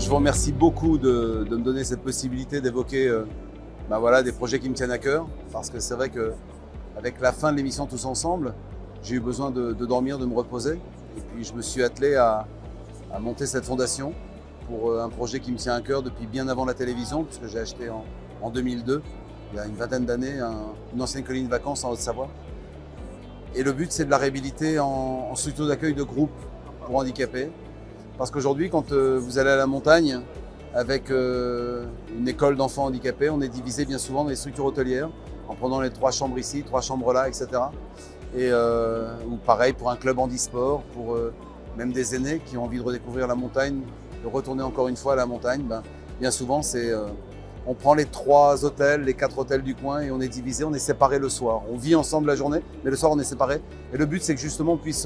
Je vous remercie beaucoup de me donner cette possibilité d'évoquer voilà, des projets qui me tiennent à cœur. Parce que c'est vrai qu'avec la fin de l'émission Tous Ensemble, j'ai eu besoin de dormir, de me reposer. Et puis je me suis attelé à monter cette fondation pour un projet qui me tient à cœur depuis bien avant la télévision, puisque j'ai acheté en 2002, il y a une vingtaine d'années, une ancienne colonie de vacances en Haute-Savoie. Et le but, c'est de la réhabiliter en structure d'accueil de groupe pour handicapés. Parce qu'aujourd'hui, quand vous allez à la montagne avec une école d'enfants handicapés, on est divisé bien souvent dans des structures hôtelières, en prenant les 3 chambres ici, 3 chambres là, etc. Ou pareil pour un club handisport, pour même des aînés qui ont envie de redécouvrir la montagne, de retourner encore une fois à la montagne. Bien souvent, on prend les 3 hôtels, les 4 hôtels du coin et on est divisé, on est séparés le soir. On vit ensemble la journée, mais le soir on est séparés. Et le but, c'est que justement on puisse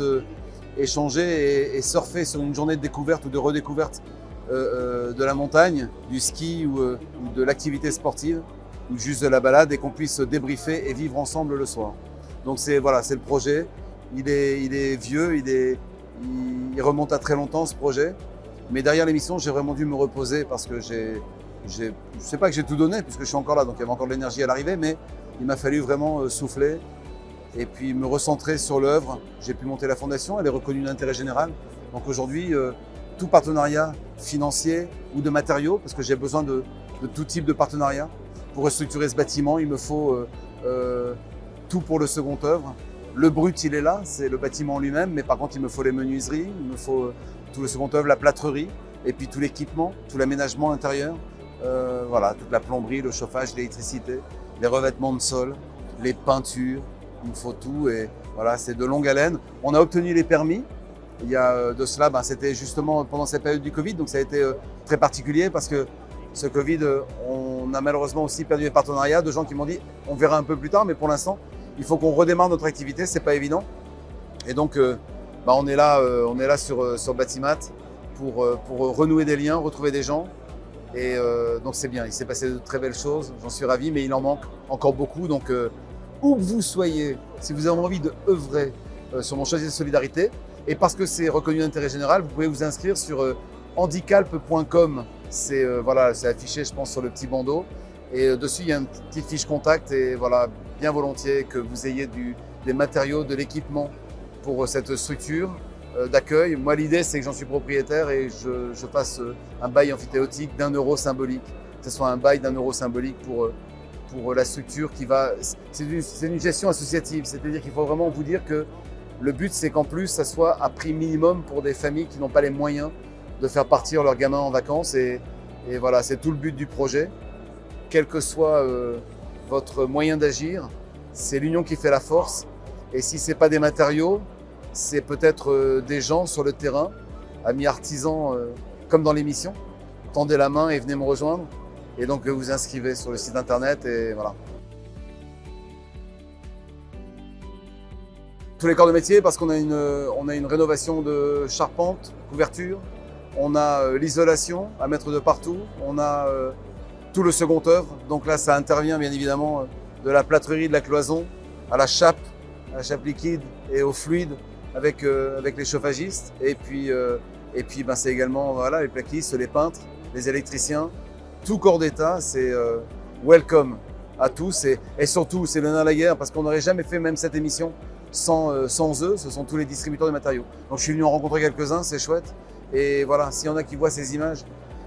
échanger et surfer sur une journée de découverte ou de redécouverte de la montagne, du ski ou de l'activité sportive ou juste de la balade, et qu'on puisse débriefer et vivre ensemble le soir. Donc c'est le projet. Il est vieux, il remonte à très longtemps ce projet. Mais derrière l'émission, j'ai vraiment dû me reposer parce que je ne sais pas que j'ai tout donné puisque je suis encore là, donc il y avait encore de l'énergie à l'arrivée, mais il m'a fallu vraiment souffler et puis me recentrer sur l'œuvre. J'ai pu monter la fondation, elle est reconnue d'intérêt général. Donc aujourd'hui, tout partenariat financier ou de matériaux, parce que j'ai besoin de tout type de partenariat. Pour restructurer ce bâtiment, il me faut tout pour le second œuvre. Le brut, il est là, c'est le bâtiment en lui-même, mais par contre, il me faut les menuiseries, il me faut tout le second œuvre, la plâtrerie, et puis tout l'équipement, tout l'aménagement intérieur. Voilà, toute la plomberie, le chauffage, l'électricité, les revêtements de sol, les peintures, il me faut tout et voilà, c'est de longue haleine. On a obtenu les permis, il y a de cela, c'était justement pendant cette période du Covid, donc ça a été très particulier parce que ce Covid, on a malheureusement aussi perdu des partenariats de gens qui m'ont dit on verra un peu plus tard, mais pour l'instant, il faut qu'on redémarre notre activité, c'est pas évident. Et donc, on est là sur Batimat pour renouer des liens, retrouver des gens. Et donc c'est bien, il s'est passé de très belles choses, j'en suis ravi, mais il en manque encore beaucoup. Donc où que vous soyez, si vous avez envie de œuvrer sur mon Choisir Solidarité, et parce que c'est reconnu d'intérêt général, vous pouvez vous inscrire sur handicalp.com. C'est affiché, je pense, sur le petit bandeau. Et dessus, il y a une petite fiche contact. Et voilà, bien volontiers que vous ayez des matériaux, de l'équipement pour cette structure d'accueil. Moi, l'idée, c'est que j'en suis propriétaire et je fasse un bail amphithéotique d'1 euro symbolique. Que ce soit un bail d'1 euro symbolique pour la structure qui va… C'est une gestion associative, c'est-à-dire qu'il faut vraiment vous dire que le but, c'est qu'en plus, ça soit à prix minimum pour des familles qui n'ont pas les moyens de faire partir leurs gamins en vacances. Et voilà, c'est tout le but du projet. Quel que soit votre moyen d'agir, c'est l'union qui fait la force. Et si ce n'est pas des matériaux, c'est peut-être des gens sur le terrain, amis artisans, comme dans l'émission. Tendez la main et venez me rejoindre. Et donc vous vous inscrivez sur le site internet et voilà. Tous les corps de métier, parce qu'on a une rénovation de charpente, couverture, on a l'isolation à mettre de partout, on a tout le second œuvre. Donc là, ça intervient bien évidemment de la plâtrerie, de la cloison, à la chape liquide et au fluide avec les chauffagistes. Et puis c'est également les plaquistes, les peintres, les électriciens. Tout corps d'État, c'est welcome à tous. Et surtout, c'est le nerf de la guerre parce qu'on n'aurait jamais fait même cette émission sans eux. Ce sont tous les distributeurs de matériaux. Donc je suis venu en rencontrer quelques-uns, c'est chouette. Et voilà, s'il y en a qui voient ces images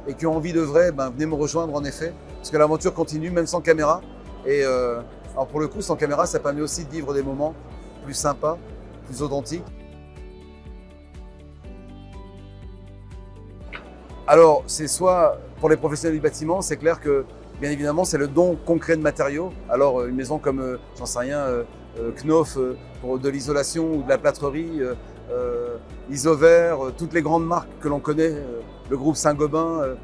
et qui ont envie d'œuvrer, venez me rejoindre en effet. Parce que l'aventure continue, même sans caméra. Et alors pour le coup, sans caméra, ça permet aussi de vivre des moments plus sympas, plus authentiques. Alors, c'est soit pour les professionnels du bâtiment, c'est clair que, bien évidemment, c'est le don concret de matériaux. Alors, une maison comme, j'en sais rien, Knauf pour de l'isolation ou de la plâtrerie, Isover, toutes les grandes marques que l'on connaît, le groupe Saint-Gobain,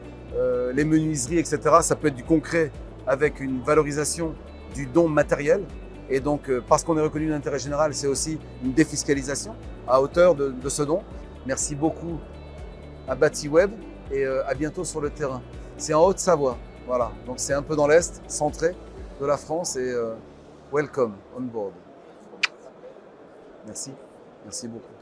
les menuiseries, etc. Ça peut être du concret avec une valorisation du don matériel. Et donc, parce qu'on est reconnu d'intérêt général, c'est aussi une défiscalisation à hauteur de ce don. Merci beaucoup à Batiweb et à bientôt sur le terrain. C'est en Haute-Savoie, voilà. Donc c'est un peu dans l'Est, centré de la France et welcome on board. Merci beaucoup.